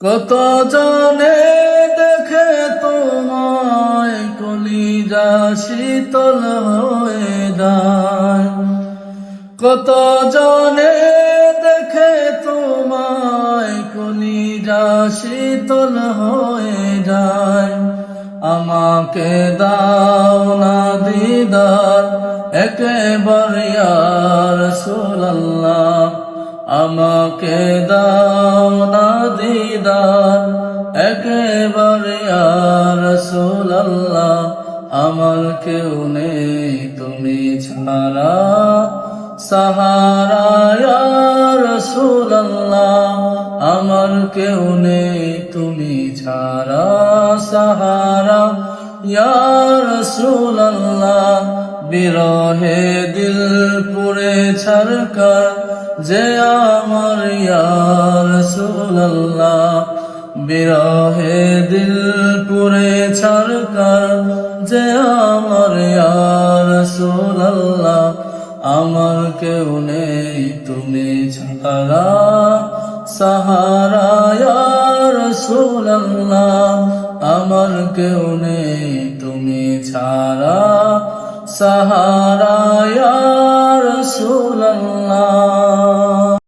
কত জনে দেখে তোমায় কলিজা শীতল হয়ে যায়। কত জনে দেখে তোমায় কলিজা শীতল হয়ে যায়। আমাকে দাও না দিদার একেবারে ইয়া রাসূলুল্লাহ, আমাকে দাও না দিদার একেবারে ইয়া রাসূলুল্লাহ। আমার কেউ নেই তুমি ছাড়া সাহারা ইয়া রাসূলুল্লাহ, আমার কেউ নেই তুমি ছাড়া সাহারা ইয়া রাসূলুল্লাহ। বিরহে দিল পুড়ে ছারকার যে আমার ইয়া রাসূলুল্লাহ, বিরহে দিল পুড়ে ছারকার যে আমার ইয়া রাসূলুল্লাহ। আমার কেউ নেই তুমি ছাড়া সাহারা ইয়া রাসূলুল্লাহ, আমার কেউ নেই তুমি ছাড়া সাহারা ইয়া রাসূলুল্লাহ।